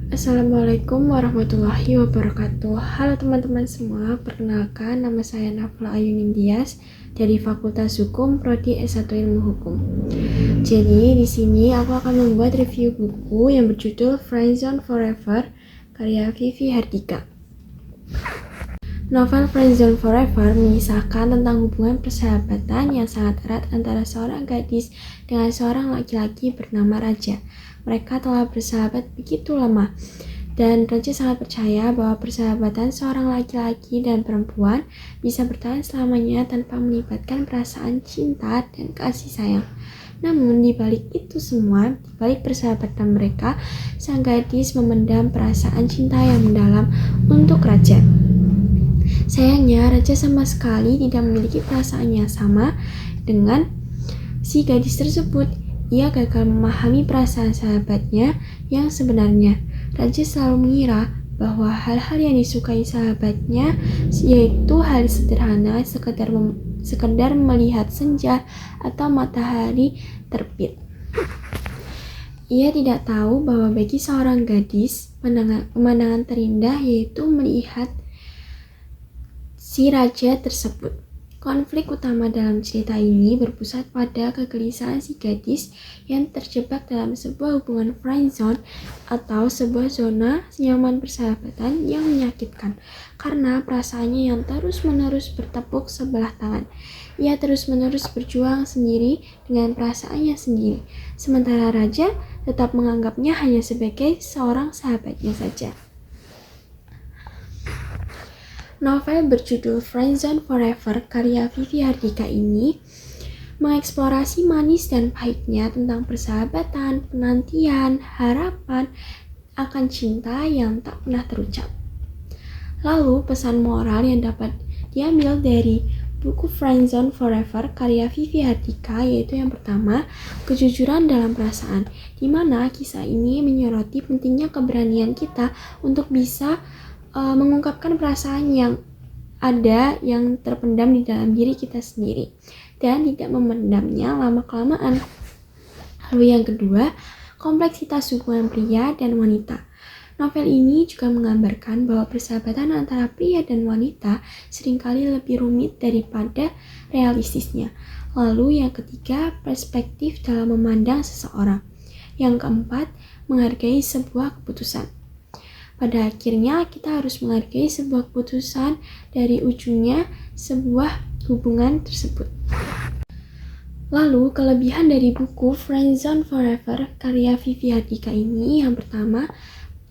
Assalamualaikum warahmatullahi wabarakatuh. Halo teman-teman semua, perkenalkan nama saya Nafla Ayuning Dias dari Fakultas Hukum Prodi S1 Ilmu Hukum. Jadi di sini aku akan membuat review buku yang berjudul Friendzone Forever karya Vivi Hardika. Novel Friendzone Forever mengisahkan tentang hubungan persahabatan yang sangat erat antara seorang gadis dengan seorang laki-laki bernama Raja. Mereka telah bersahabat begitu lama, dan Raja sangat percaya bahwa persahabatan seorang laki-laki dan perempuan bisa bertahan selamanya tanpa melibatkan perasaan cinta dan kasih sayang. Namun di balik itu semua, di balik persahabatan mereka, sang gadis memendam perasaan cinta yang mendalam untuk Raja. Sayangnya, Raja sama sekali tidak memiliki perasaan yang sama dengan si gadis tersebut. Ia gagal memahami perasaan sahabatnya yang sebenarnya. Raja selalu mengira bahwa hal-hal yang disukai sahabatnya yaitu hal sederhana, sekedar melihat senja atau matahari terbit. Ia tidak tahu bahwa bagi seorang gadis, pemandangan terindah yaitu melihat si Raja tersebut. Konflik utama dalam cerita ini berpusat pada kegelisahan si gadis yang terjebak dalam sebuah hubungan friendzone atau sebuah zona nyaman persahabatan yang menyakitkan karena perasaannya yang terus-menerus bertepuk sebelah tangan. Ia terus-menerus berjuang sendiri dengan perasaannya sendiri, sementara Raja tetap menganggapnya hanya sebagai seorang sahabatnya saja. Novel berjudul Friendzone Forever karya Vivi Hardika ini mengeksplorasi manis dan pahitnya tentang persahabatan, penantian, harapan akan cinta yang tak pernah terucap. Lalu pesan moral yang dapat diambil dari buku Friendzone Forever karya Vivi Hardika yaitu yang pertama, kejujuran dalam perasaan, di mana kisah ini menyoroti pentingnya keberanian kita untuk bisa mengungkapkan perasaan yang ada yang terpendam di dalam diri kita sendiri dan tidak memendamnya lama-kelamaan. Lalu yang kedua, kompleksitas hubungan pria dan wanita. Novel ini juga menggambarkan bahwa persahabatan antara pria dan wanita seringkali lebih rumit daripada realistisnya. Lalu yang ketiga, perspektif dalam memandang seseorang. Yang keempat, menghargai sebuah keputusan. Pada akhirnya, kita harus menghargai sebuah keputusan dari ujungnya sebuah hubungan tersebut. Lalu, kelebihan dari buku Friendzone Forever karya Vivi Hardika ini, yang pertama,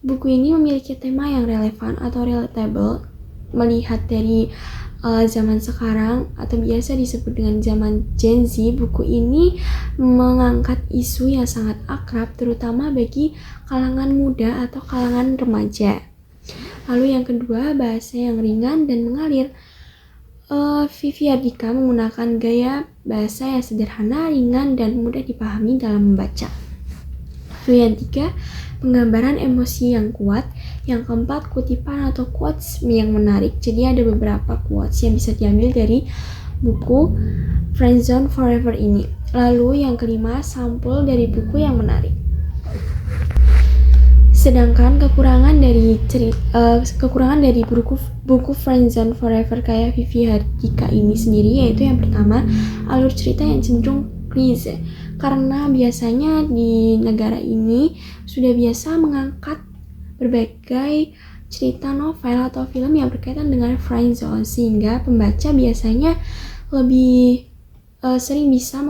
buku ini memiliki tema yang relevan atau relatable, melihat dari zaman sekarang atau biasa disebut dengan zaman Gen Z. Buku ini mengangkat isu yang sangat akrab terutama bagi kalangan muda atau kalangan remaja. Lalu yang kedua, bahasa yang ringan dan mengalir. Vivi Hardika menggunakan gaya bahasa yang sederhana, ringan, dan mudah dipahami dalam membaca. Lalu yang tiga, penggambaran emosi yang kuat. Yang keempat, kutipan atau quotes yang menarik. Jadi ada beberapa quotes yang bisa diambil dari buku Friendzone Forever ini. Lalu yang kelima, sampul dari buku yang menarik. Sedangkan kekurangan dari buku Friendzone Forever kayak Vivi Hardika ini sendiri yaitu yang pertama, alur cerita yang cenderung klise. Karena biasanya di negara ini sudah biasa mengangkat berbagai cerita novel atau film yang berkaitan dengan friendzone, sehingga pembaca biasanya lebih sering bisa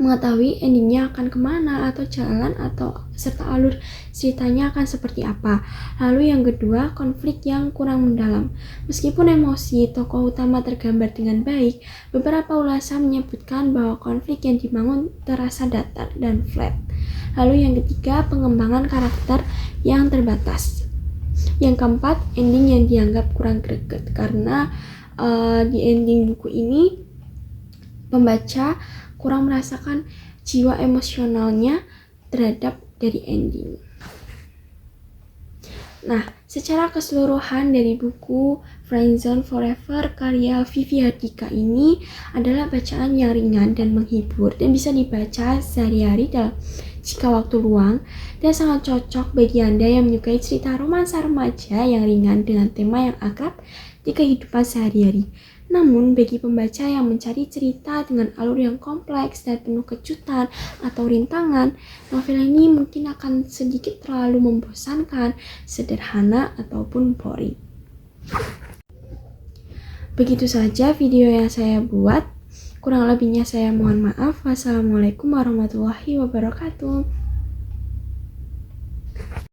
mengetahui endingnya akan kemana atau jalan atau serta alur ceritanya akan seperti apa. Lalu yang kedua, konflik yang kurang mendalam. Meskipun emosi tokoh utama tergambar dengan baik, beberapa ulasan menyebutkan bahwa konflik yang dibangun terasa datar dan flat. Lalu yang ketiga, pengembangan karakter yang terbatas. Yang keempat, ending yang dianggap kurang greget karena di ending buku ini pembaca kurang merasakan jiwa emosionalnya terhadap dari ending. Nah, secara keseluruhan dari buku Friendzone Forever karya Vivi Hardika ini adalah bacaan yang ringan dan menghibur dan bisa dibaca sehari-hari dalam jika waktu luang dan sangat cocok bagi Anda yang menyukai cerita romansa remaja yang ringan dengan tema yang akrab di kehidupan sehari-hari. Namun, bagi pembaca yang mencari cerita dengan alur yang kompleks dan penuh kejutan atau rintangan, novel ini mungkin akan sedikit terlalu membosankan, sederhana, ataupun boring. Begitu saja video yang saya buat. Kurang lebihnya saya mohon maaf. Wassalamualaikum warahmatullahi wabarakatuh.